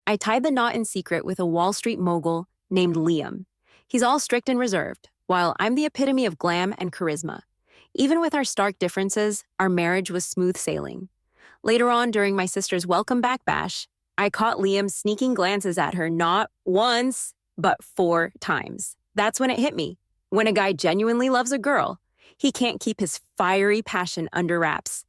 I tied the knot in secret with a Wall Street mogul named Liam. He's all strict and reserved, while I'm the epitome of glam and charisma. Even with our stark differences, our marriage was smooth sailing. Later on, during my sister's welcome back bash, I caught Liam sneaking glances at her not once, but 4 times. That's when it hit me. When a guy genuinely loves a girl, he can't keep his fiery passion under wraps.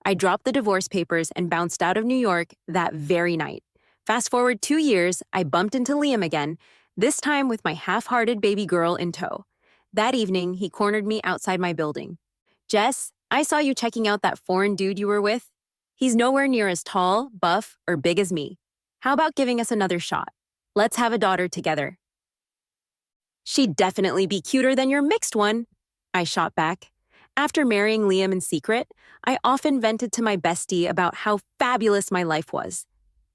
I dropped the divorce papers and bounced out of New York that very night. Fast forward 2 years, I bumped into Liam again, this time with my half-hearted baby girl in tow. That evening, he cornered me outside my building. "Jess, I saw you checking out that foreign dude you were with. He's nowhere near as tall, buff, or big as me. How about giving us another shot? Let's have a daughter together." "She'd definitely be cuter than your mixed one," I shot back. After marrying Liam in secret, I often vented to my bestie about how fabulous my life was.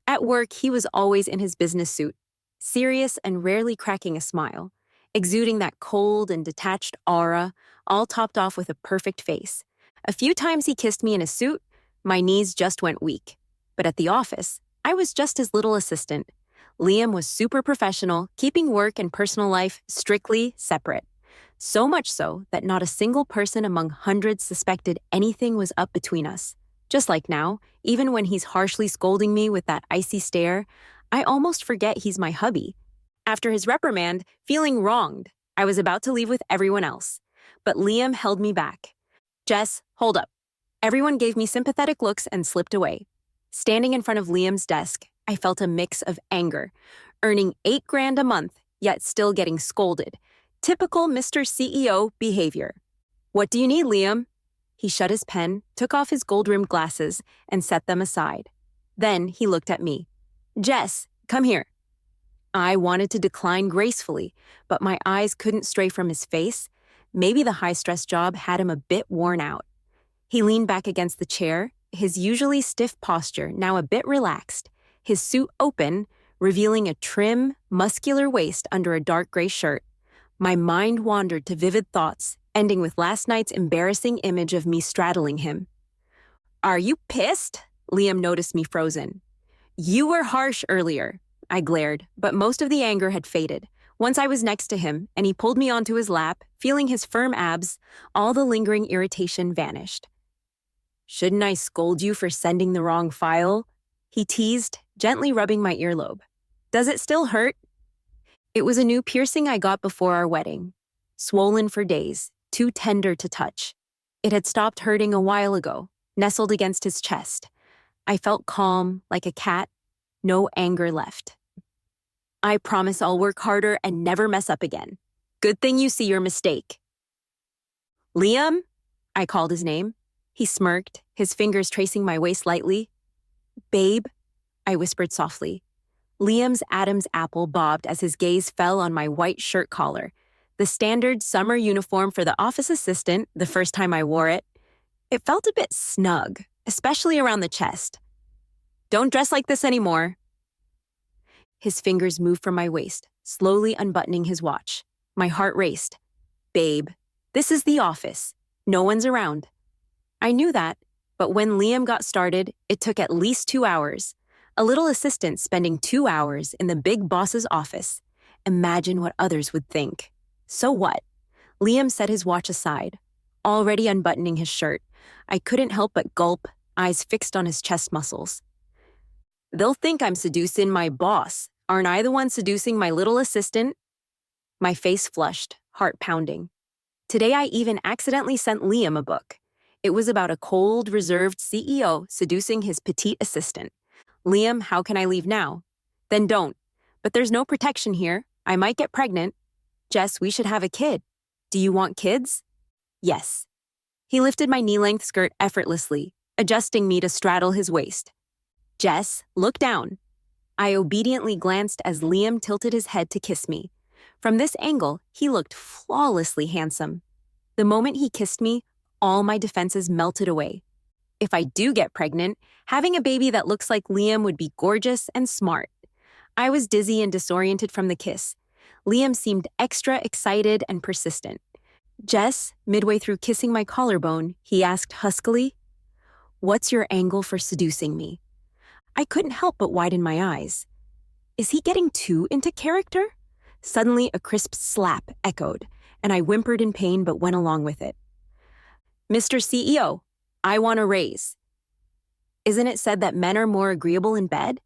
At work, he was always in his business suit, serious and rarely cracking a smile, exuding that cold and detached aura, all topped off with a perfect face. A few times he kissed me in a suit, my knees just went weak. But at the office, I was just his little assistant. Liam was super professional, keeping work and personal life strictly separate. So much so that not a single person among hundreds suspected anything was up between us. Just like now, even when he's harshly scolding me with that icy stare, I almost forget he's my hubby. After his reprimand, feeling wronged, I was about to leave with everyone else. But Liam held me back. "Jess, hold up." Everyone gave me sympathetic looks and slipped away. Standing in front of Liam's desk, I felt a mix of anger, earning $8 grand a month, yet still getting scolded. Typical Mr. CEO behavior. "What do you need, Liam?" He shut his pen, took off his gold-rimmed glasses, and set them aside. Then he looked at me. "Jess, come here." I wanted to decline gracefully, but my eyes couldn't stray from his face. Maybe the high-stress job had him a bit worn out. He leaned back against the chair, his usually stiff posture now a bit relaxed, his suit open, revealing a trim, muscular waist under a dark gray shirt. My mind wandered to vivid thoughts, ending with last night's embarrassing image of me straddling him. "Are you pissed?" Liam noticed me frozen. "You were harsh earlier," I glared, but most of the anger had faded. Once I was next to him, and he pulled me onto his lap, feeling his firm abs, all the lingering irritation vanished. "Shouldn't I scold you for sending the wrong file?" he teased, gently rubbing my earlobe. "Does it still hurt?" It was a new piercing I got before our wedding. Swollen for days, too tender to touch. It had stopped hurting a while ago, nestled against his chest. I felt calm, like a cat, no anger left. "I promise I'll work harder and never mess up again. Good thing you see your mistake." "Liam?" I called his name. He smirked, his fingers tracing my waist lightly. "Babe," I whispered softly. Liam's Adam's apple bobbed as his gaze fell on my white shirt collar, the standard summer uniform for the office assistant the first time I wore it. It felt a bit snug, especially around the chest. "Don't dress like this anymore." His fingers moved from my waist, slowly unbuttoning his watch. My heart raced. "Babe, this is the office. No one's around." I knew that, but when Liam got started, it took at least 2 hours. A little assistant spending 2 hours in the big boss's office. Imagine what others would think. So what? Liam set his watch aside, already unbuttoning his shirt. I couldn't help but gulp, eyes fixed on his chest muscles. "They'll think I'm seducing my boss. Aren't I the one seducing my little assistant?" My face flushed, heart pounding. Today I even accidentally sent Liam a book. It was about a cold, reserved CEO seducing his petite assistant. "Liam, how can I leave now?" "Then don't. But there's no protection here. I might get pregnant." "Jess, we should have a kid. Do you want kids?" "Yes." He lifted my knee-length skirt effortlessly, adjusting me to straddle his waist. "Jess, look down." I obediently glanced as Liam tilted his head to kiss me. From this angle, he looked flawlessly handsome. The moment he kissed me, all my defenses melted away. If I do get pregnant, having a baby that looks like Liam would be gorgeous and smart. I was dizzy and disoriented from the kiss. Liam seemed extra excited and persistent. "Jess," midway through kissing my collarbone, he asked huskily, "What's your angle for seducing me?" I couldn't help but widen my eyes. Is he getting too into character? Suddenly, a crisp slap echoed, and I whimpered in pain but went along with it. Mr. CEO, I want a raise. Isn't it said that men are more agreeable in bed?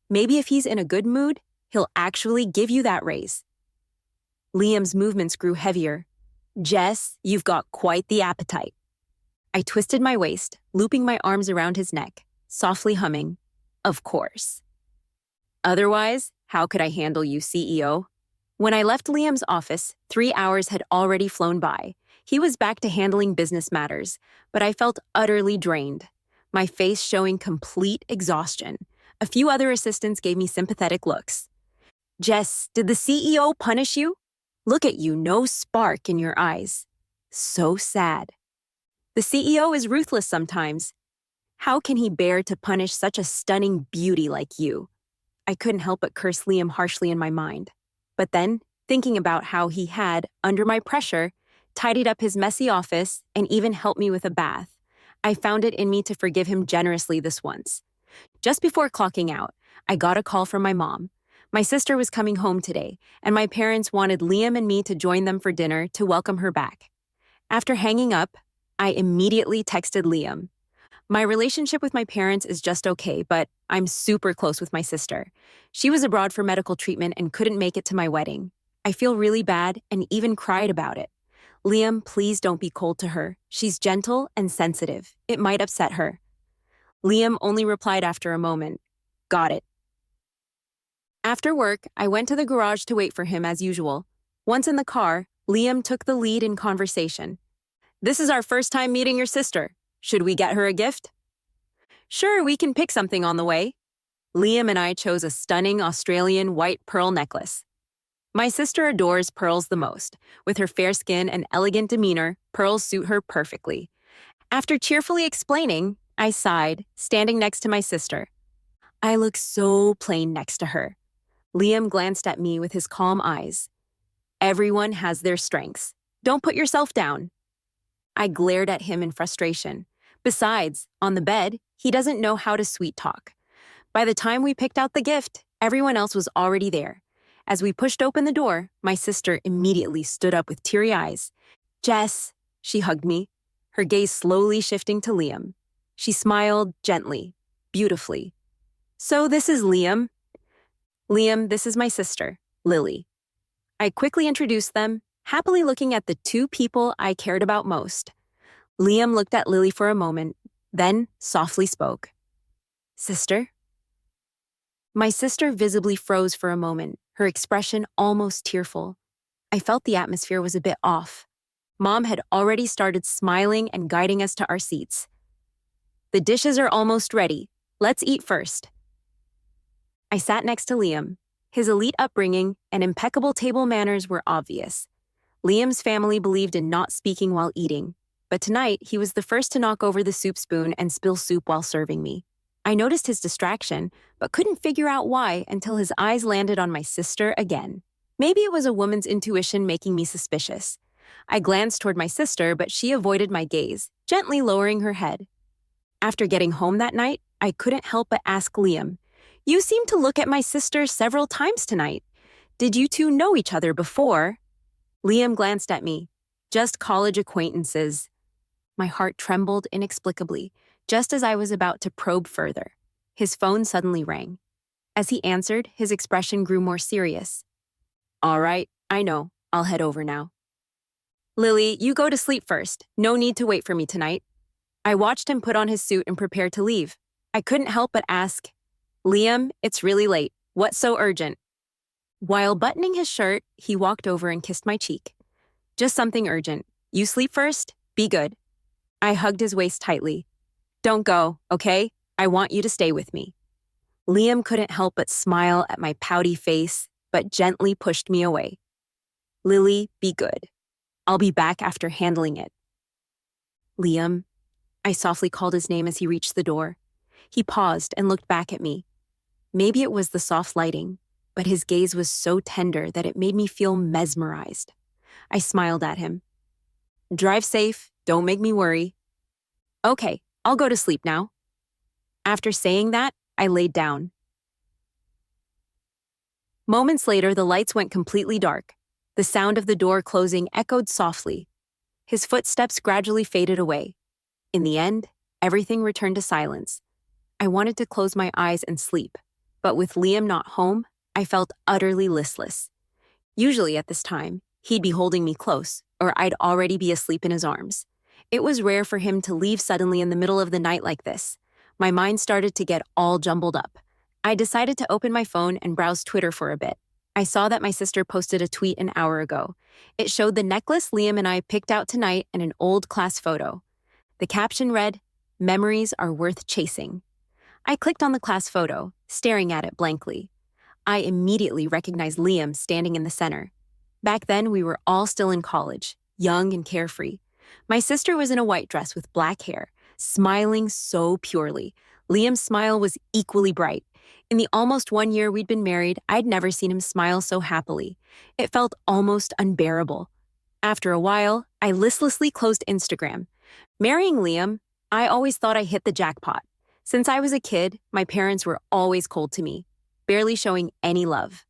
Maybe if he's in a good mood, he'll actually give you that raise. Liam's movements grew heavier. Jess, you've got quite the appetite. I twisted my waist, looping my arms around his neck, softly humming, of course. Otherwise, how could I handle you, CEO? When I left Liam's office, 3 hours had already flown by. He was back to handling business matters, but I felt utterly drained, my face showing complete exhaustion. A few other assistants gave me sympathetic looks. Jess, did the CEO punish you? Look at you, no spark in your eyes. So sad. The CEO is ruthless sometimes. How can he bear to punish such a stunning beauty like you? I couldn't help but curse Liam harshly in my mind. But then, thinking about how he had, under my pressure, tidied up his messy office and even helped me with a bath, I found it in me to forgive him generously this once. Just before clocking out, I got a call from my mom. My sister was coming home today, and my parents wanted Liam and me to join them for dinner to welcome her back. After hanging up, I immediately texted Liam. My relationship with my parents is just okay, but I'm super close with my sister. She was abroad for medical treatment and couldn't make it to my wedding. I feel really bad and even cried about it. Liam, please don't be cold to her. She's gentle and sensitive. It might upset her. Liam only replied after a moment, got it. After work, I went to the garage to wait for him as usual. Once in the car, Liam took the lead in conversation. This is our first time meeting your sister. Should we get her a gift? Sure, we can pick something on the way. Liam and I chose a stunning Australian white pearl necklace. My sister adores pearls the most. With her fair skin and elegant demeanor, pearls suit her perfectly. After cheerfully explaining, I sighed, standing next to my sister. I look so plain next to her. Liam glanced at me with his calm eyes. Everyone has their strengths. Don't put yourself down. I glared at him in frustration. Besides, on the bed, he doesn't know how to sweet talk. By the time we picked out the gift, everyone else was already there. As we pushed open the door, my sister immediately stood up with teary eyes. Jess, she hugged me, her gaze slowly shifting to Liam. She smiled gently, beautifully. So this is Liam. Liam, this is my sister, Lily. I quickly introduced them, happily looking at the two people I cared about most. Liam looked at Lily for a moment, then softly spoke. Sister? My sister visibly froze for a moment, her expression almost tearful. I felt the atmosphere was a bit off. Mom had already started smiling and guiding us to our seats. The dishes are almost ready. Let's eat first. I sat next to Liam. His elite upbringing and impeccable table manners were obvious. Liam's family believed in not speaking while eating, but tonight he was the first to knock over the soup spoon and spill soup while serving me. I noticed his distraction, but couldn't figure out why until his eyes landed on my sister again. Maybe it was a woman's intuition making me suspicious. I glanced toward my sister, but she avoided my gaze, gently lowering her head. After getting home that night, I couldn't help but ask Liam, "You seemed to look at my sister several times tonight. Did you two know each other before?" Liam glanced at me. Just college acquaintances. My heart trembled inexplicably, just as I was about to probe further. His phone suddenly rang. As he answered, his expression grew more serious. All right, I know. I'll head over now. Lily, you go to sleep first. No need to wait for me tonight. I watched him put on his suit and prepare to leave. I couldn't help but ask, Liam, it's really late. What's so urgent? While buttoning his shirt, he walked over and kissed my cheek. Just something urgent. You sleep first? Be good. I hugged his waist tightly. Don't go, okay? I want you to stay with me. Liam couldn't help but smile at my pouty face, but gently pushed me away. Lily, be good. I'll be back after handling it. Liam, I softly called his name as he reached the door. He paused and looked back at me. Maybe it was the soft lighting, but his gaze was so tender that it made me feel mesmerized. I smiled at him. Drive safe, don't make me worry. Okay, I'll go to sleep now. After saying that, I laid down. Moments later, the lights went completely dark. The sound of the door closing echoed softly. His footsteps gradually faded away. In the end, everything returned to silence. I wanted to close my eyes and sleep, but with Liam not home, I felt utterly listless. Usually at this time, he'd be holding me close, or I'd already be asleep in his arms. It was rare for him to leave suddenly in the middle of the night like this. My mind started to get all jumbled up. I decided to open my phone and browse Twitter for a bit. I saw that my sister posted a tweet an hour ago. It showed the necklace Liam and I picked out tonight and an old class photo. The caption read, "Memories are worth chasing." I clicked on the class photo, staring at it blankly. I immediately recognized Liam standing in the center. Back then, we were all still in college, young and carefree. My sister was in a white dress with black hair, smiling so purely. Liam's smile was equally bright. In the almost 1 year we'd been married, I'd never seen him smile so happily. It felt almost unbearable. After a while, I listlessly closed Instagram. Marrying Liam, I always thought I hit the jackpot. Since I was a kid, my parents were always cold to me, barely showing any love.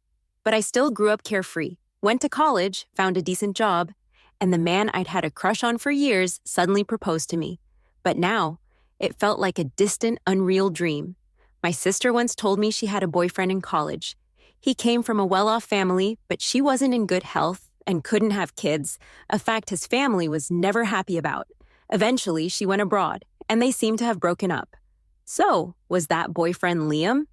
But I still grew up carefree, went to college, found a decent job, and the man I'd had a crush on for years suddenly proposed to me. But now, it felt like a distant, unreal dream. My sister once told me she had a boyfriend in college. He came from a well-off family, but she wasn't in good health and couldn't have kids, a fact his family was never happy about. Eventually, she went abroad, and they seemed to have broken up. So, was that boyfriend Liam?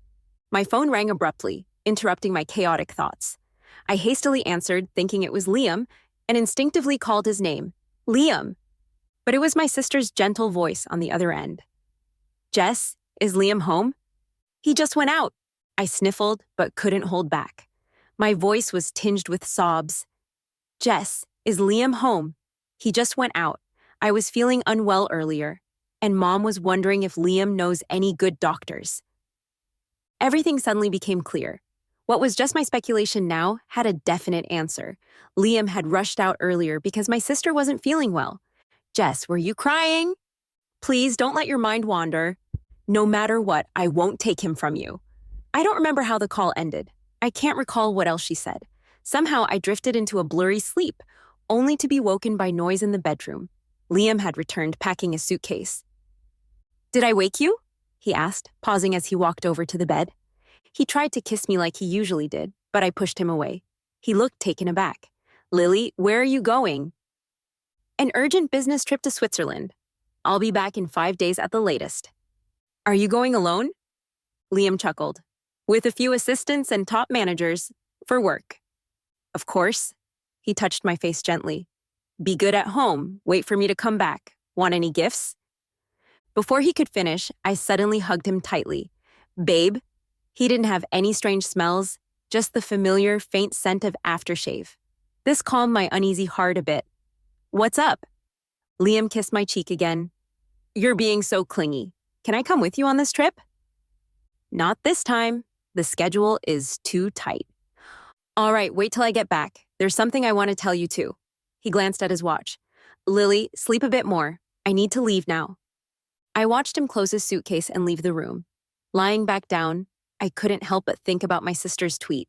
My phone rang abruptly, interrupting my chaotic thoughts. I hastily answered, thinking it was Liam, and instinctively called his name, Liam. But it was my sister's gentle voice on the other end. "Jess, is Liam home?" "He just went out." I sniffled, but couldn't hold back. My voice was tinged with sobs. "Jess, is Liam home? He just went out. I was feeling unwell earlier, and Mom was wondering if Liam knows any good doctors." Everything suddenly became clear. What was just my speculation now had a definite answer. Liam had rushed out earlier because my sister wasn't feeling well. "Jess, were you crying?" "Please don't let your mind wander. No matter what, I won't take him from you." I don't remember how the call ended. I can't recall what else she said. Somehow I drifted into a blurry sleep, only to be woken by noise in the bedroom. Liam had returned, packing his suitcase. "Did I wake you?" he asked, pausing as he walked over to the bed. He tried to kiss me like he usually did, but I pushed him away. He looked taken aback. "Lily, where are you going?" "An urgent business trip to Switzerland. I'll be back in 5 days at the latest." "Are you going alone?" Liam chuckled. "With a few assistants and top managers, for work." "Of course." He touched my face gently. "Be good at home. Wait for me to come back. Want any gifts?" Before he could finish, I suddenly hugged him tightly. "Babe." He didn't have any strange smells, just the familiar, faint scent of aftershave. This calmed my uneasy heart a bit. "What's up?" Liam kissed my cheek again. "You're being so clingy. Can I come with you on this trip?" "Not this time. The schedule is too tight." "All right, wait till I get back. There's something I want to tell you too." He glanced at his watch. "Lily, sleep a bit more. I need to leave now." I watched him close his suitcase and leave the room. Lying back down, I couldn't help but think about my sister's tweet.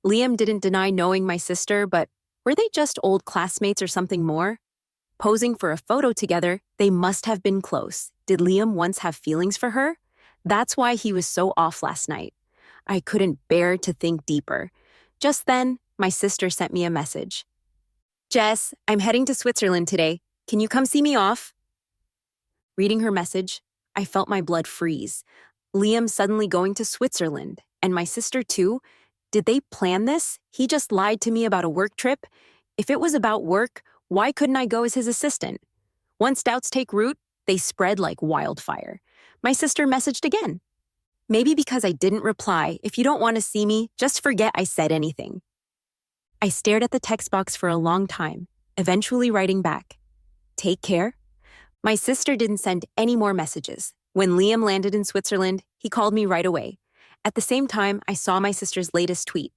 Liam didn't deny knowing my sister, but were they just old classmates or something more? Posing for a photo together, they must have been close. Did Liam once have feelings for her? That's why he was so off last night. I couldn't bear to think deeper. Just then, my sister sent me a message. "Jess, I'm heading to Switzerland today. Can you come see me off?" Reading her message, I felt my blood freeze. Liam suddenly going to Switzerland, and my sister too? Did they plan this? He just lied to me about a work trip. If it was about work, why couldn't I go as his assistant? Once doubts take root, they spread like wildfire. My sister messaged again. "Maybe because I didn't reply, if you don't want to see me, just forget I said anything." I stared at the text box for a long time, eventually writing back, "Take care." My sister didn't send any more messages. When Liam landed in Switzerland, he called me right away. At the same time, I saw my sister's latest tweet.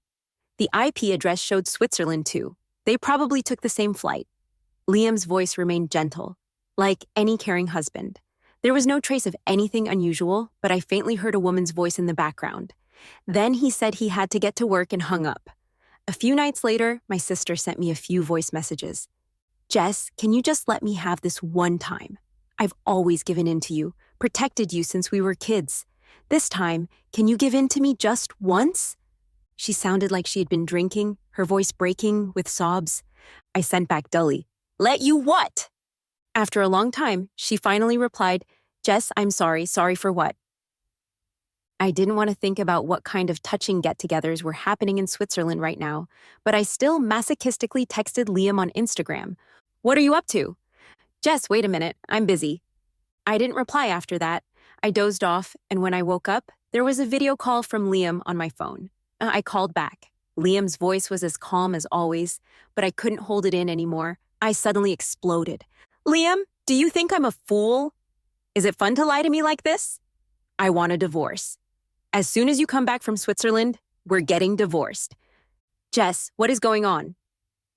The IP address showed Switzerland too. They probably took the same flight. Liam's voice remained gentle, like any caring husband. There was no trace of anything unusual, but I faintly heard a woman's voice in the background. Then he said he had to get to work and hung up. A few nights later, my sister sent me a few voice messages. Jess, can you just let me have this one time? I've always given in to you, protected you since we were kids. This time, can you give in to me just once? She sounded like she had been drinking, her voice breaking with sobs. I sent back dully, let you what? After a long time, she finally replied, Jess, I'm sorry. Sorry for what? I didn't want to think about what kind of touching get-togethers were happening in Switzerland right now, but I still masochistically texted Liam on Instagram. What are you up to? Jess, wait a minute, I'm busy. I didn't reply after that. I dozed off, and when I woke up, there was a video call from Liam on my phone. I called back. Liam's voice was as calm as always, but I couldn't hold it in anymore. I suddenly exploded. Liam, do you think I'm a fool? Is it fun to lie to me like this? I want a divorce. As soon as you come back from Switzerland, we're getting divorced. Jess, what is going on?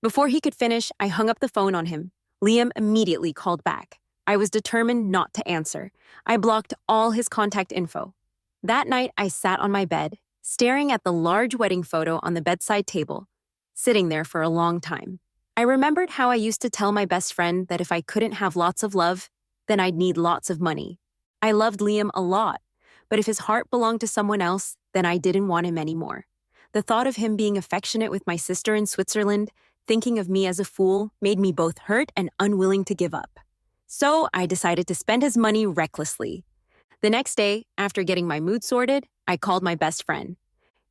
Before he could finish, I hung up the phone on him. Liam immediately called back. I was determined not to answer. I blocked all his contact info. That night, I sat on my bed, staring at the large wedding photo on the bedside table, sitting there for a long time. I remembered how I used to tell my best friend that if I couldn't have lots of love, then I'd need lots of money. I loved Liam a lot, but if his heart belonged to someone else, then I didn't want him anymore. The thought of him being affectionate with my sister in Switzerland, thinking of me as a fool, made me both hurt and unwilling to give up. So I decided to spend his money recklessly. The next day, after getting my mood sorted, I called my best friend.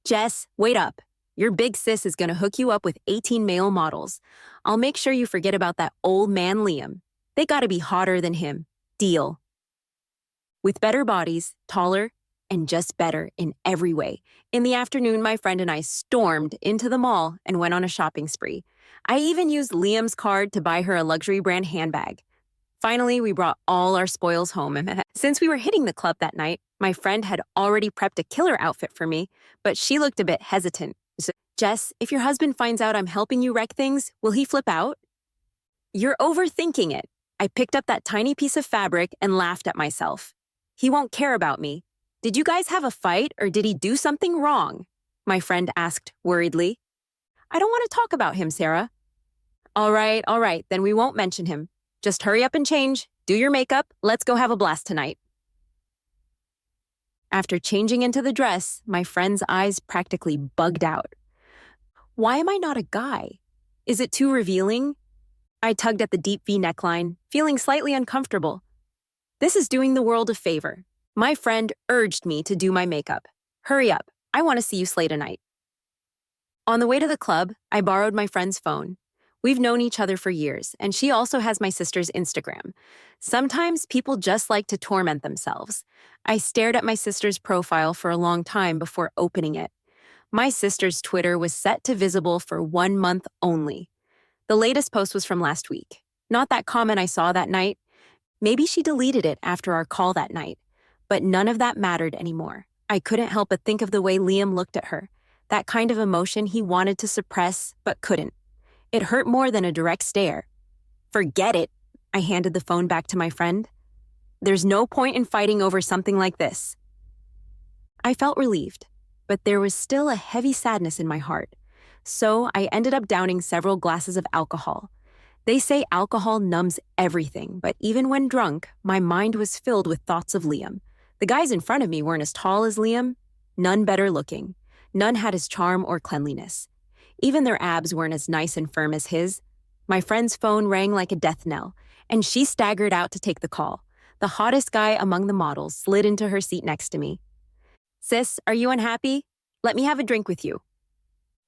Jess, wait up. Your big sis is going to hook you up with 18 male models. I'll make sure you forget about that old man Liam. They gotta be hotter than him. Deal. With better bodies, taller, and just better in every way. In the afternoon, my friend and I stormed into the mall and went on a shopping spree. I even used Liam's card to buy her a luxury brand handbag. Finally, we brought all our spoils home. Since we were hitting the club that night, my friend had already prepped a killer outfit for me, but she looked a bit hesitant. Jess, if your husband finds out I'm helping you wreck things, will he flip out? You're overthinking it. I picked up that tiny piece of fabric and laughed at myself. He won't care about me. Did you guys have a fight or did he do something wrong? My friend asked worriedly. I don't want to talk about him, Sarah. All right, then we won't mention him. Just hurry up and change, do your makeup, let's go have a blast tonight. After changing into the dress, my friend's eyes practically bugged out. Why am I not a guy? Is it too revealing? I tugged at the deep V neckline, feeling slightly uncomfortable. This is doing the world a favor. My friend urged me to do my makeup. Hurry up, I want to see you slay tonight. On the way to the club, I borrowed my friend's phone. We've known each other for years, and she also has my sister's Instagram. Sometimes people just like to torment themselves. I stared at my sister's profile for a long time before opening it. My sister's Twitter was set to visible for 1 month only. The latest post was from last week. Not that comment I saw that night. Maybe she deleted it after our call that night. But none of that mattered anymore. I couldn't help but think of the way Liam looked at her. That kind of emotion he wanted to suppress, but couldn't. It hurt more than a direct stare. Forget it. I handed the phone back to my friend. There's no point in fighting over something like this. I felt relieved, but there was still a heavy sadness in my heart. So I ended up downing several glasses of alcohol. They say alcohol numbs everything, but even when drunk, my mind was filled with thoughts of Liam. The guys in front of me weren't as tall as Liam, none better looking. None had his charm or cleanliness. Even their abs weren't as nice and firm as his. My friend's phone rang like a death knell, and she staggered out to take the call. The hottest guy among the models slid into her seat next to me. Sis, are you unhappy? Let me have a drink with you.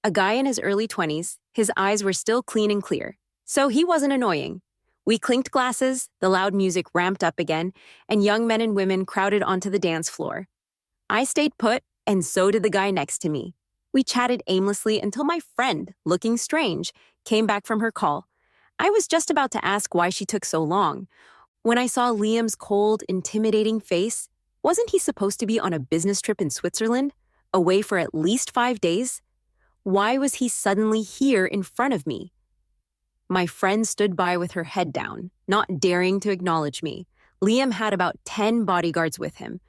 A guy in his early 20s, his eyes were still clean and clear, so he wasn't annoying. We clinked glasses, the loud music ramped up again, and young men and women crowded onto the dance floor. I stayed put, and so did the guy next to me. We chatted aimlessly until my friend, looking strange, came back from her call. I was just about to ask why she took so long. When I saw Liam's cold, intimidating face, wasn't he supposed to be on a business trip in Switzerland, away for at least 5 days? Why was he suddenly here in front of me? My friend stood by with her head down, not daring to acknowledge me. Liam had about 10 bodyguards with him.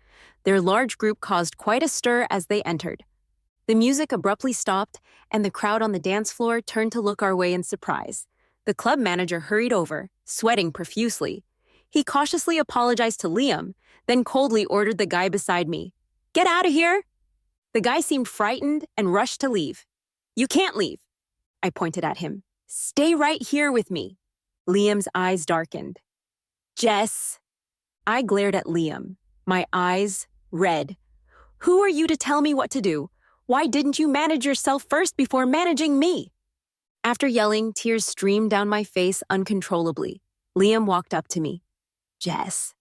Their large group caused quite a stir as they entered. The music abruptly stopped, and the crowd on the dance floor turned to look our way in surprise. The club manager hurried over, sweating profusely. He cautiously apologized to Liam, then coldly ordered the guy beside me, "Get out of here!" The guy seemed frightened and rushed to leave. "You can't leave," I pointed at him. "Stay right here with me." Liam's eyes darkened. "Jess." I glared at Liam, my eyes red. "Who are you to tell me what to do? Why didn't you manage yourself first before managing me?" After yelling, tears streamed down my face uncontrollably. Liam walked up to me. "Jess."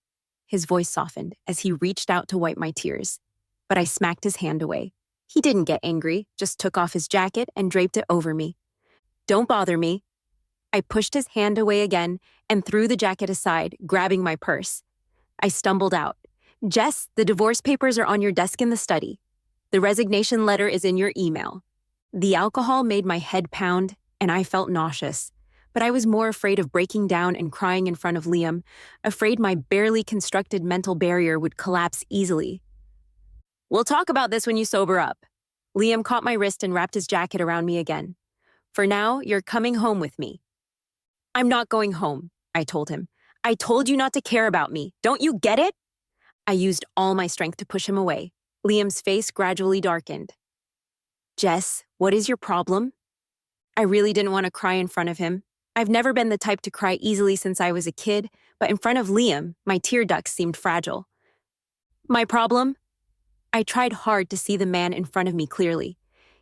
His voice softened as he reached out to wipe my tears, but I smacked his hand away. He didn't get angry, just took off his jacket and draped it over me. "Don't bother me." I pushed his hand away again and threw the jacket aside, grabbing my purse. I stumbled out. "Jess, the divorce papers are on your desk in the study. The resignation letter is in your email." The alcohol made my head pound, and I felt nauseous. But I was more afraid of breaking down and crying in front of Liam, afraid my barely constructed mental barrier would collapse easily. "We'll talk about this when you sober up." Liam caught my wrist and wrapped his jacket around me again. "For now, you're coming home with me." "I'm not going home," I told him. "I told you not to care about me. Don't you get it?" I used all my strength to push him away. Liam's face gradually darkened. "Jess, what is your problem?" I really didn't want to cry in front of him. I've never been the type to cry easily since I was a kid, but in front of Liam, my tear ducts seemed fragile. "My problem?" I tried hard to see the man in front of me clearly.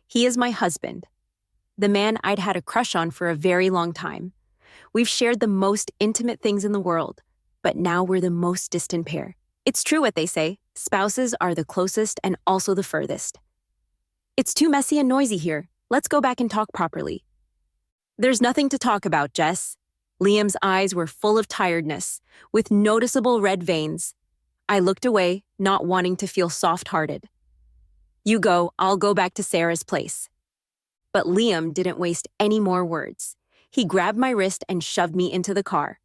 He is my husband. The man I'd had a crush on for a very long time. We've shared the most intimate things in the world, but now we're the most distant pair. It's true what they say, spouses are the closest and also the furthest. "It's too messy and noisy here. Let's go back and talk properly." "There's nothing to talk about, Jess." Liam's eyes were full of tiredness, with noticeable red veins. I looked away, not wanting to feel soft-hearted. "You go, I'll go back to Sarah's place." But Liam didn't waste any more words. He grabbed my wrist and shoved me into the car.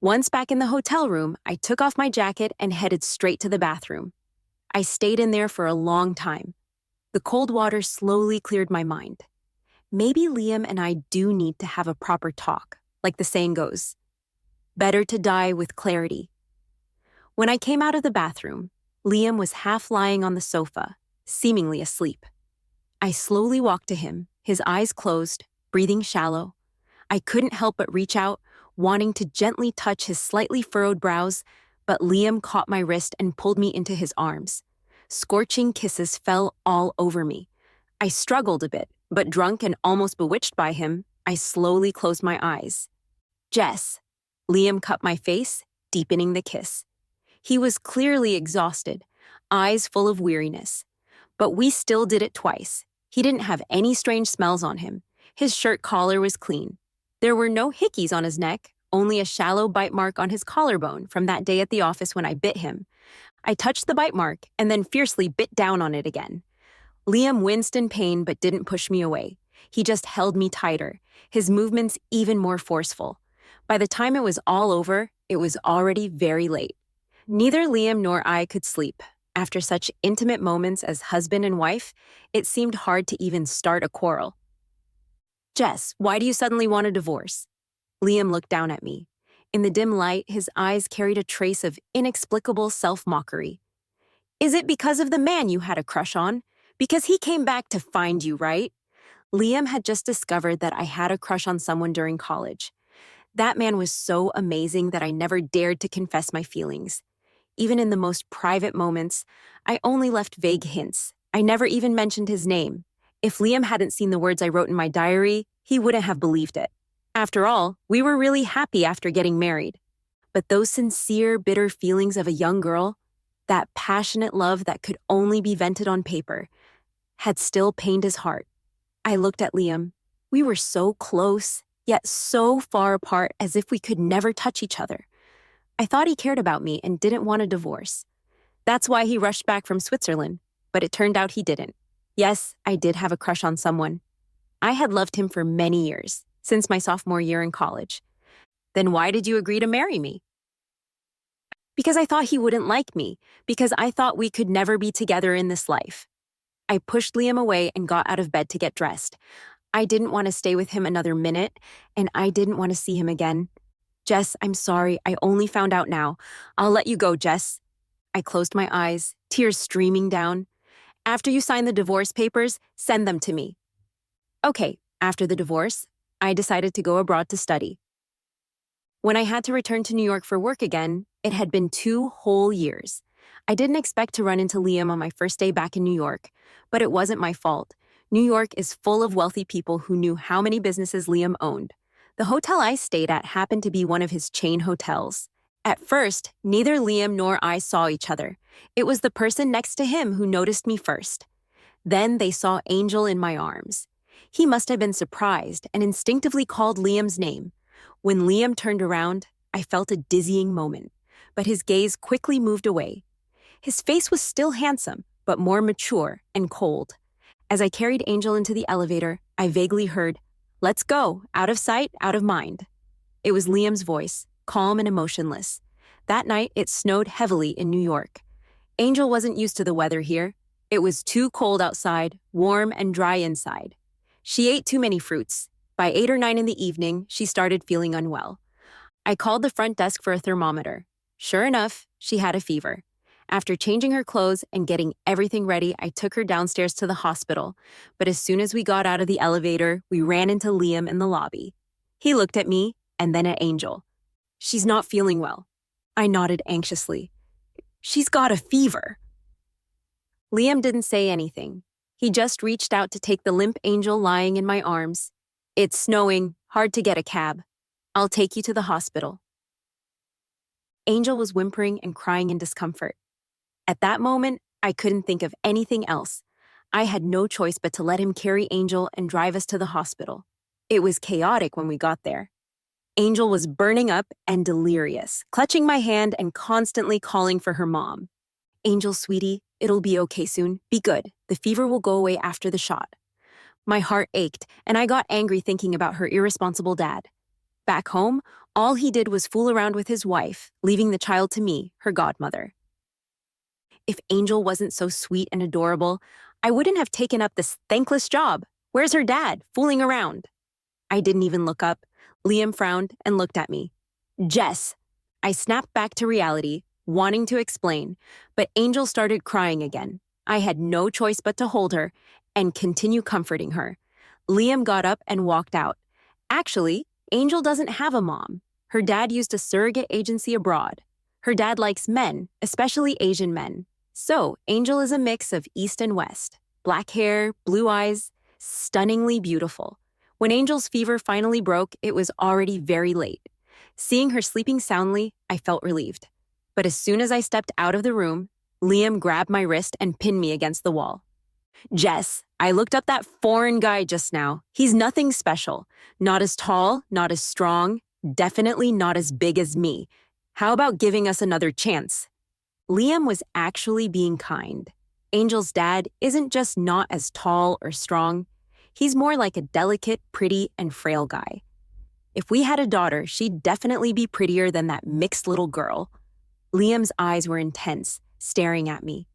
Once back in the hotel room, I took off my jacket and headed straight to the bathroom. I stayed in there for a long time. The cold water slowly cleared my mind. Maybe Liam and I do need to have a proper talk, like the saying goes. Better to die with clarity. When I came out of the bathroom, Liam was half lying on the sofa, seemingly asleep. I slowly walked to him, his eyes closed, breathing shallow. I couldn't help but reach out, wanting to gently touch his slightly furrowed brows, but Liam caught my wrist and pulled me into his arms. Scorching kisses fell all over me. I struggled a bit, but drunk and almost bewitched by him, I slowly closed my eyes. "Jess." Liam cut my face, deepening the kiss. He was clearly exhausted, eyes full of weariness. But we still did it twice. He didn't have any strange smells on him. His shirt collar was clean. There were no hickeys on his neck, only a shallow bite mark on his collarbone from that day at the office when I bit him. I touched the bite mark and then fiercely bit down on it again. Liam winced in pain but didn't push me away. He just held me tighter, his movements even more forceful. By the time it was all over, it was already very late. Neither Liam nor I could sleep. After such intimate moments as husband and wife, it seemed hard to even start a quarrel. "Jess, why do you suddenly want a divorce?" Liam looked down at me. In the dim light, his eyes carried a trace of inexplicable self-mockery. "Is it because of the man you had a crush on? Because he came back to find you, right?" Liam had just discovered that I had a crush on someone during college. That man was so amazing that I never dared to confess my feelings. Even in the most private moments, I only left vague hints. I never even mentioned his name. If Liam hadn't seen the words I wrote in my diary, he wouldn't have believed it. After all, we were really happy after getting married. But those sincere, bitter feelings of a young girl, that passionate love that could only be vented on paper, had still pained his heart. I looked at Liam. We were so close, yet so far apart as if we could never touch each other. I thought he cared about me and didn't want a divorce. That's why he rushed back from Switzerland, but it turned out he didn't. Yes, I did have a crush on someone. I had loved him for many years, since my sophomore year in college. Then why did you agree to marry me? Because I thought he wouldn't like me, because I thought we could never be together in this life. I pushed Liam away and got out of bed to get dressed. I didn't want to stay with him another minute, and I didn't want to see him again. Jess, I'm sorry. I only found out now. I'll let you go, Jess. I closed my eyes, tears streaming down. After you sign the divorce papers, send them to me. Okay, after the divorce, I decided to go abroad to study. When I had to return to New York for work again, it had been 2 whole years. I didn't expect to run into Liam on my first day back in New York, but it wasn't my fault. New York is full of wealthy people who knew how many businesses Liam owned. The hotel I stayed at happened to be one of his chain hotels. At first, neither Liam nor I saw each other. It was the person next to him who noticed me first. Then they saw Angel in my arms. He must have been surprised and instinctively called Liam's name. When Liam turned around, I felt a dizzying moment, but his gaze quickly moved away. His face was still handsome, but more mature and cold. As I carried Angel into the elevator, I vaguely heard, "Let's go, out of sight, out of mind." It was Liam's voice, calm and emotionless. That night, it snowed heavily in New York. Angel wasn't used to the weather here. It was too cold outside, warm and dry inside. She ate too many fruits. By 8 or 9 in the evening, she started feeling unwell. I called the front desk for a thermometer. Sure enough, she had a fever. After changing her clothes and getting everything ready, I took her downstairs to the hospital. But as soon as we got out of the elevator, we ran into Liam in the lobby. He looked at me and then at Angel. "She's not feeling well." I nodded anxiously. "She's got a fever." Liam didn't say anything. He just reached out to take the limp Angel lying in my arms. "It's snowing, hard to get a cab. I'll take you to the hospital." Angel was whimpering and crying in discomfort. At that moment, I couldn't think of anything else. I had no choice but to let him carry Angel and drive us to the hospital. It was chaotic when we got there. Angel was burning up and delirious, clutching my hand and constantly calling for her mom. "Angel, sweetie, it'll be okay soon. Be good. The fever will go away after the shot." My heart ached, and I got angry thinking about her irresponsible dad. Back home, all he did was fool around with his wife, leaving the child to me, her godmother. If Angel wasn't so sweet and adorable, I wouldn't have taken up this thankless job. Where's her dad, fooling around? I didn't even look up. Liam frowned and looked at me. "Jess." I snapped back to reality, wanting to explain, but Angel started crying again. I had no choice but to hold her and continue comforting her. Liam got up and walked out. Actually, Angel doesn't have a mom. Her dad used a surrogate agency abroad. Her dad likes men, especially Asian men. So, Angel is a mix of East and West. Black hair, blue eyes, stunningly beautiful. When Angel's fever finally broke, it was already very late. Seeing her sleeping soundly, I felt relieved. But as soon as I stepped out of the room, Liam grabbed my wrist and pinned me against the wall. "Jess, I looked up that foreign guy just now. He's nothing special. Not as tall, not as strong, definitely not as big as me. How about giving us another chance?" Liam was actually being kind. Angel's dad isn't just not as tall or strong. He's more like a delicate, pretty, and frail guy. If we had a daughter, she'd definitely be prettier than that mixed little girl. Liam's eyes were intense, staring at me.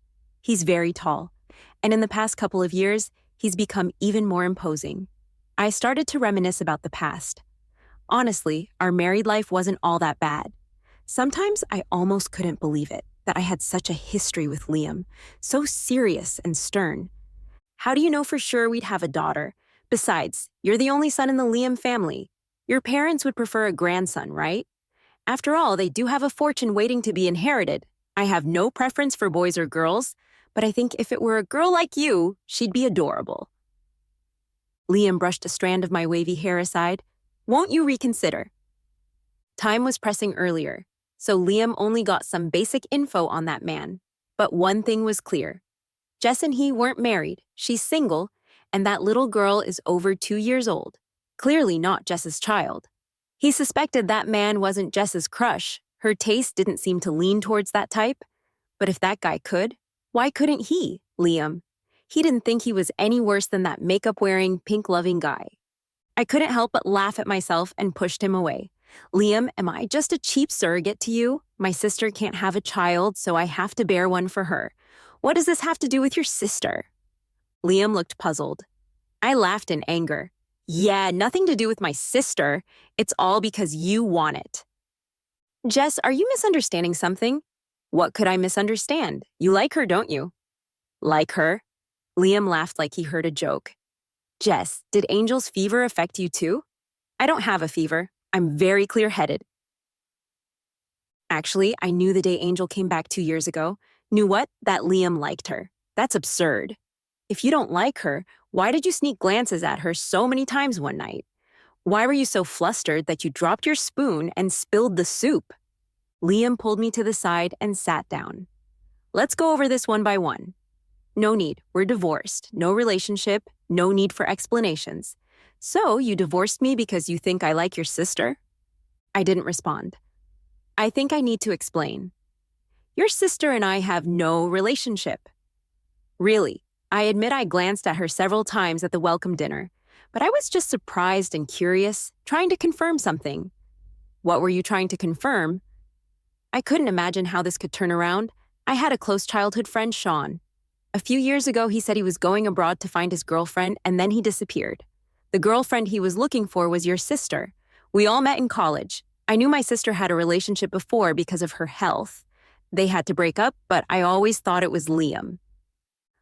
He's very tall, and in the past couple of years, he's become even more imposing. I started to reminisce about the past. Honestly, our married life wasn't all that bad. Sometimes I almost couldn't believe it, that I had such a history with Liam, so serious and stern. How do you know for sure we'd have a daughter? Besides, you're the only son in the Liam family. Your parents would prefer a grandson, right? After all, they do have a fortune waiting to be inherited. I have no preference for boys or girls, but I think if it were a girl like you, she'd be adorable. Liam brushed a strand of my wavy hair aside. "Won't you reconsider?" Time was pressing earlier, so Liam only got some basic info on that man. But one thing was clear. Jess and he weren't married, she's single, and that little girl is over 2 years old. Clearly not Jess's child. He suspected that man wasn't Jess's crush. Her taste didn't seem to lean towards that type. But if that guy could, why couldn't he, Liam? He didn't think he was any worse than that makeup-wearing, pink-loving guy. I couldn't help but laugh at myself and pushed him away. "Liam, am I just a cheap surrogate to you? My sister can't have a child, so I have to bear one for her. What does this have to do with your sister?" Liam looked puzzled. I laughed in anger. Yeah, nothing to do with my sister. It's all because you want it. Jess, are you misunderstanding something? What could I misunderstand? You like her, don't you? Like her? Liam laughed like he heard a joke. Jess, did Angel's fever affect you too? I don't have a fever. I'm very clear-headed. Actually, I knew the day Angel came back 2 years ago. Knew what? That Liam liked her. That's absurd. If you don't like her, why did you sneak glances at her so many times one night? Why were you so flustered that you dropped your spoon and spilled the soup? Liam pulled me to the side and sat down. Let's go over this one by one. No need. We're divorced. No relationship. No need for explanations. So you divorced me because you think I like your sister? I didn't respond. I think I need to explain. Your sister and I have no relationship. Really, I admit I glanced at her several times at the welcome dinner, but I was just surprised and curious, trying to confirm something. What were you trying to confirm? I couldn't imagine how this could turn around. I had a close childhood friend, Sean. A few years ago, he said he was going abroad to find his girlfriend, and then he disappeared. The girlfriend he was looking for was your sister. We all met in college. I knew my sister had a relationship before because of her health. They had to break up, but I always thought it was Liam.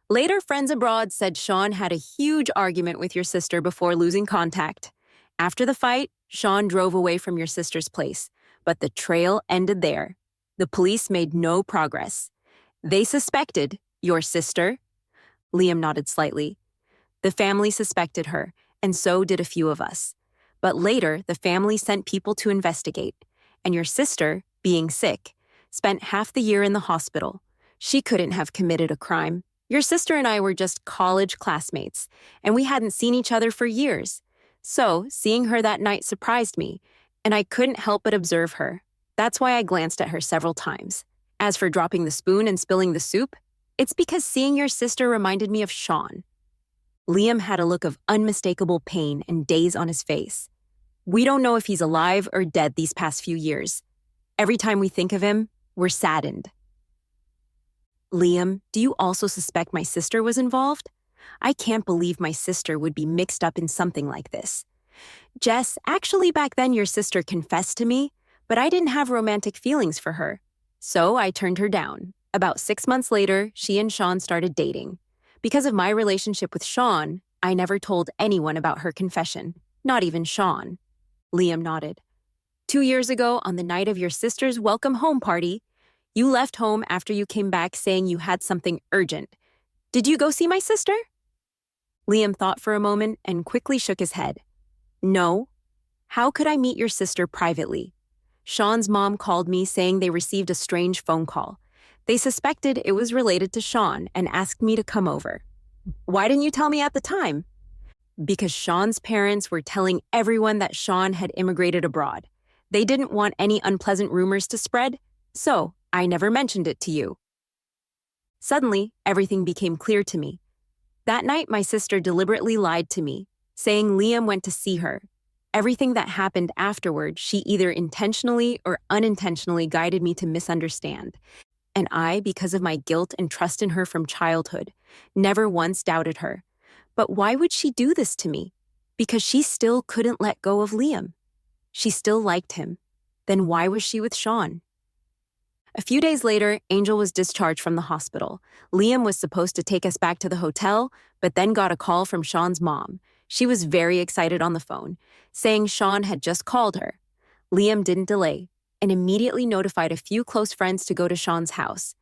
Later, friends abroad said Sean had a huge argument with your sister before losing contact. After the fight, Sean drove away from your sister's place, but the trail ended there. The police made no progress. They suspected your sister. Liam nodded slightly. The family suspected her, and so did a few of us. But later, the family sent people to investigate, and your sister, being sick, spent half the year in the hospital. She couldn't have committed a crime. Your sister and I were just college classmates, and we hadn't seen each other for years. So, seeing her that night surprised me, and I couldn't help but observe her. That's why I glanced at her several times. As for dropping the spoon and spilling the soup, it's because seeing your sister reminded me of Sean. Liam had a look of unmistakable pain and daze on his face. We don't know if he's alive or dead these past few years. Every time we think of him, we're saddened. Liam, do you also suspect my sister was involved? I can't believe my sister would be mixed up in something like this. Jess, actually back then your sister confessed to me, but I didn't have romantic feelings for her. So I turned her down. About 6 months later, she and Sean started dating. Because of my relationship with Sean, I never told anyone about her confession, not even Sean. Liam nodded. 2 years ago, on the night of your sister's welcome home party, you left home after you came back saying you had something urgent. Did you go see my sister? Liam thought for a moment and quickly shook his head. No. How could I meet your sister privately? Sean's mom called me saying they received a strange phone call. They suspected it was related to Sean and asked me to come over. Why didn't you tell me at the time? Because Sean's parents were telling everyone that Sean had immigrated abroad. They didn't want any unpleasant rumors to spread, so I never mentioned it to you. Suddenly, everything became clear to me. That night, my sister deliberately lied to me, saying Liam went to see her. Everything that happened afterward, she either intentionally or unintentionally guided me to misunderstand. And I, because of my guilt and trust in her from childhood, never once doubted her. But why would she do this to me? Because she still couldn't let go of Liam. She still liked him. Then why was she with Sean? A few days later, Angel was discharged from the hospital. Liam was supposed to take us back to the hotel, but then got a call from Sean's mom. She was very excited on the phone, saying Sean had just called her. Liam didn't delay and immediately notified a few close friends to go to Sean's house.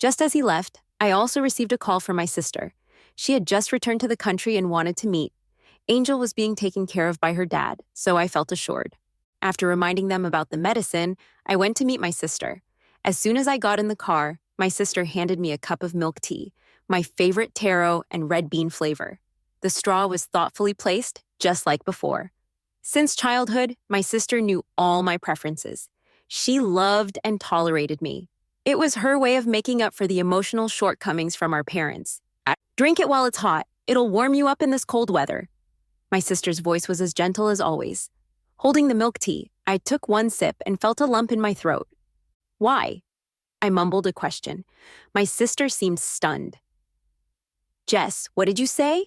Just as he left, I also received a call from my sister. She had just returned to the country and wanted to meet. Angel was being taken care of by her dad, so I felt assured. After reminding them about the medicine, I went to meet my sister. As soon as I got in the car, my sister handed me a cup of milk tea, my favorite taro and red bean flavor. The straw was thoughtfully placed, just like before. Since childhood, my sister knew all my preferences. She loved and tolerated me. It was her way of making up for the emotional shortcomings from our parents. Drink it while it's hot. It'll warm you up in this cold weather. My sister's voice was as gentle as always. Holding the milk tea, I took one sip and felt a lump in my throat. Why? I mumbled a question. My sister seemed stunned. Jess, what did you say?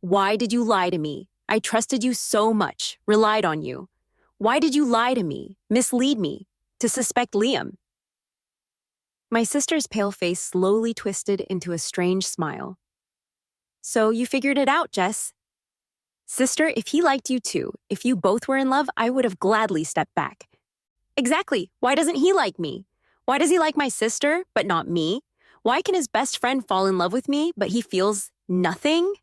Why did you lie to me? I trusted you so much, relied on you. Why did you lie to me, mislead me, to suspect Liam? My sister's pale face slowly twisted into a strange smile. So you figured it out, Jess. Sister, if he liked you too, if you both were in love, I would have gladly stepped back. Exactly. Why doesn't he like me? Why does he like my sister, but not me? Why can his best friend fall in love with me, but he feels nothing?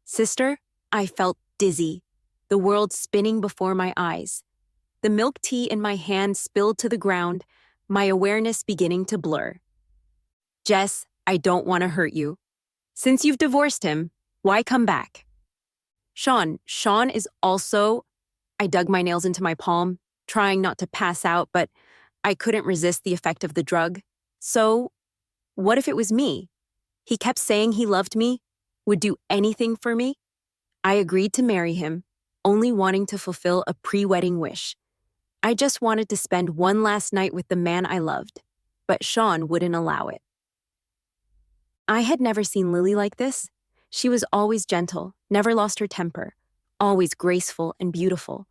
Sister, I felt dizzy, the world spinning before my eyes. The milk tea in my hand spilled to the ground, my awareness beginning to blur. Jess, I don't want to hurt you. Since you've divorced him, why come back? Sean is also... I dug my nails into my palm, trying not to pass out, but I couldn't resist the effect of the drug. So, what if it was me? He kept saying he loved me, would do anything for me. I agreed to marry him, only wanting to fulfill a pre-wedding wish. I just wanted to spend one last night with the man I loved, but Sean wouldn't allow it. I had never seen Lily like this. She was always gentle, never lost her temper, always graceful and beautiful.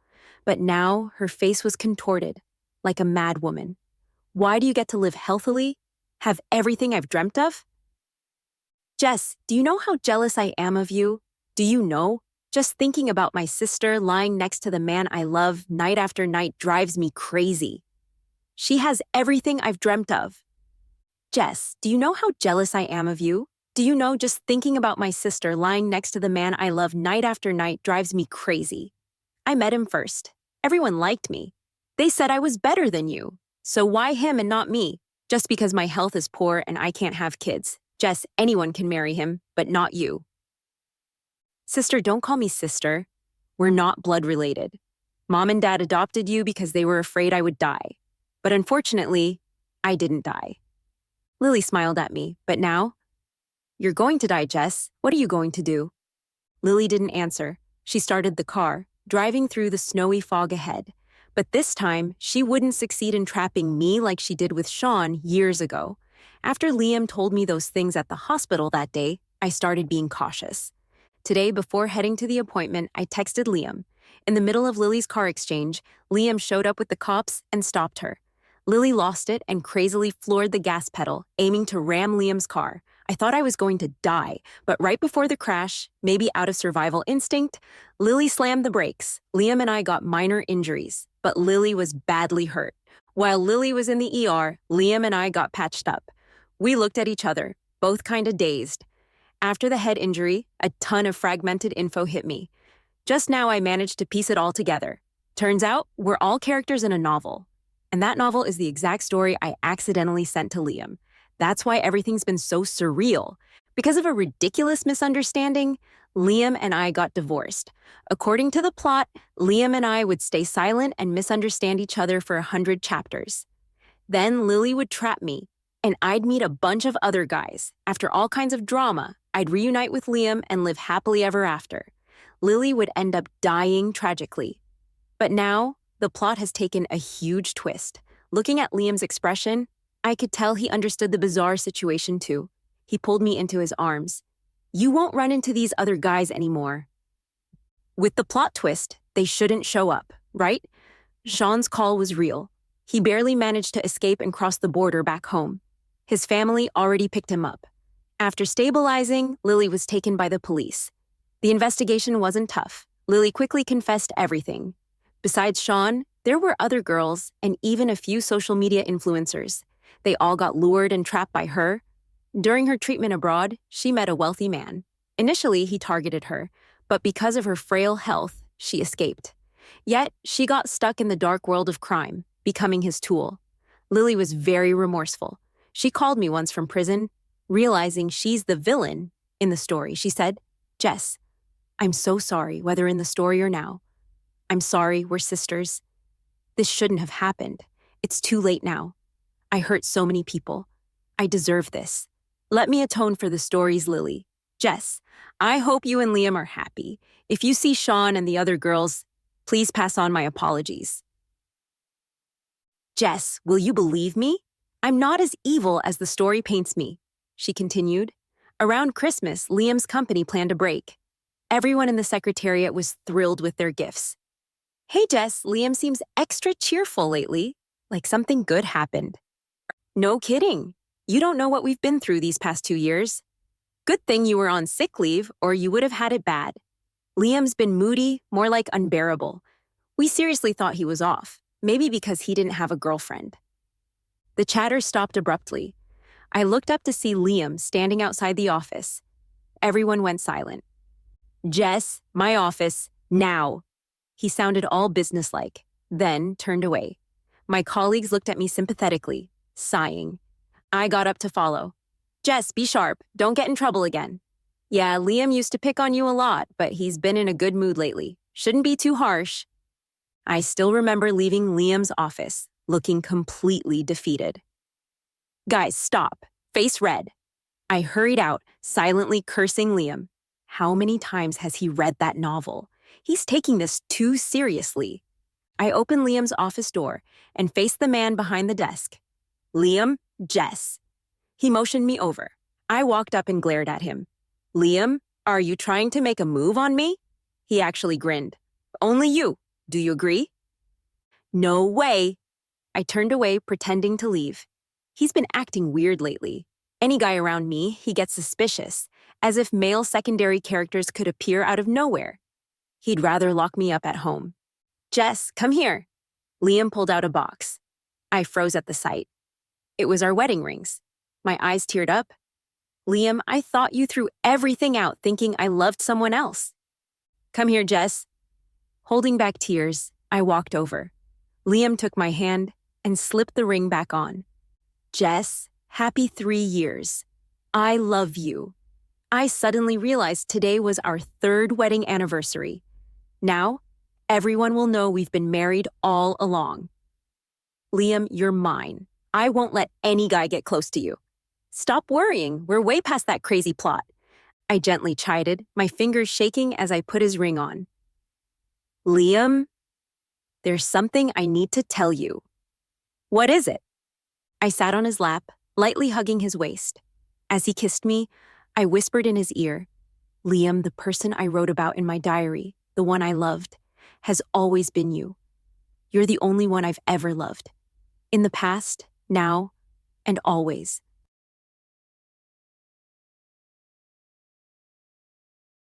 But now her face was contorted, like a mad woman. Why do you get to live healthily? Have everything I've dreamt of? Jess, do you know how jealous I am of you? Do you know? Just thinking about my sister lying next to the man I love night after night drives me crazy. She has everything I've dreamt of. Jess, do you know how jealous I am of you? Do you know just thinking about my sister lying next to the man I love night after night drives me crazy? I met him first. Everyone liked me. They said I was better than you. So why him and not me? Just because my health is poor and I can't have kids. Jess, anyone can marry him, but not you. Sister, don't call me sister. We're not blood related. Mom and Dad adopted you because they were afraid I would die. But unfortunately, I didn't die. Lily smiled at me, but now? You're going to die, Jess. What are you going to do? Lily didn't answer. She started the car, driving through the snowy fog ahead. But this time, she wouldn't succeed in trapping me like she did with Sean years ago. After Liam told me those things at the hospital that day, I started being cautious. Today, before heading to the appointment, I texted Liam. In the middle of Lily's car exchange, Liam showed up with the cops and stopped her. Lily lost it and crazily floored the gas pedal, aiming to ram Liam's car. I thought I was going to die, but right before the crash, maybe out of survival instinct, Lily slammed the brakes. Liam and I got minor injuries, but Lily was badly hurt. While Lily was in the ER, Liam and I got patched up. We looked at each other, both kinda dazed. After the head injury, a ton of fragmented info hit me. Just now I managed to piece it all together. Turns out, we're all characters in a novel. And that novel is the exact story I accidentally sent to Liam. That's why everything's been so surreal. Because of a ridiculous misunderstanding, Liam and I got divorced. According to the plot, Liam and I would stay silent and misunderstand each other for 100 chapters. Then Lily would trap me, and I'd meet a bunch of other guys. After all kinds of drama, I'd reunite with Liam and live happily ever after. Lily would end up dying tragically. But now, the plot has taken a huge twist. Looking at Liam's expression, I could tell he understood the bizarre situation too. He pulled me into his arms. You won't run into these other guys anymore. With the plot twist, they shouldn't show up, right? Sean's call was real. He barely managed to escape and cross the border back home. His family already picked him up. After stabilizing, Lily was taken by the police. The investigation wasn't tough. Lily quickly confessed everything. Besides Sean, there were other girls and even a few social media influencers. They all got lured and trapped by her. During her treatment abroad, she met a wealthy man. Initially, he targeted her, but because of her frail health, she escaped. Yet, she got stuck in the dark world of crime, becoming his tool. Lily was very remorseful. She called me once from prison, realizing she's the villain in the story. She said, Jess, I'm so sorry, whether in the story or now. I'm sorry, we're sisters. This shouldn't have happened. It's too late now. I hurt so many people. I deserve this. Let me atone for the stories, Lily. Jess, I hope you and Liam are happy. If you see Sean and the other girls, please pass on my apologies. Jess, will you believe me? I'm not as evil as the story paints me, she continued. Around Christmas, Liam's company planned a break. Everyone in the secretariat was thrilled with their gifts. Hey, Jess, Liam seems extra cheerful lately, like something good happened. No kidding. You don't know what we've been through these past 2 years. Good thing you were on sick leave, or you would have had it bad. Liam's been moody, more like unbearable. We seriously thought he was off, maybe because he didn't have a girlfriend. The chatter stopped abruptly. I looked up to see Liam standing outside the office. Everyone went silent. Jess, my office, now. He sounded all businesslike, then turned away. My colleagues looked at me sympathetically, sighing. I got up to follow. Jess, be sharp. Don't get in trouble again. Yeah, Liam used to pick on you a lot, but he's been in a good mood lately. Shouldn't be too harsh. I still remember leaving Liam's office, looking completely defeated. Guys, stop. Face red. I hurried out, silently cursing Liam. How many times has he read that novel? He's taking this too seriously. I opened Liam's office door and faced the man behind the desk. Liam, Jess. He motioned me over. I walked up and glared at him. Liam, are you trying to make a move on me? He actually grinned. Only you. Do you agree? No way. I turned away, pretending to leave. He's been acting weird lately. Any guy around me, he gets suspicious, as if male secondary characters could appear out of nowhere. He'd rather lock me up at home. Jess, come here. Liam pulled out a box. I froze at the sight. It was our wedding rings. My eyes teared up. Liam, I thought you threw everything out thinking I loved someone else. Come here, Jess. Holding back tears, I walked over. Liam took my hand and slipped the ring back on. Jess, happy 3 years. I love you. I suddenly realized today was our 3rd wedding anniversary. Now, everyone will know we've been married all along. Liam, you're mine. I won't let any guy get close to you. Stop worrying. We're way past that crazy plot. I gently chided, my fingers shaking as I put his ring on. Liam, there's something I need to tell you. What is it? I sat on his lap, lightly hugging his waist. As he kissed me, I whispered in his ear, Liam, the person I wrote about in my diary, the one I loved, has always been you. You're the only one I've ever loved. In the past, now, and always.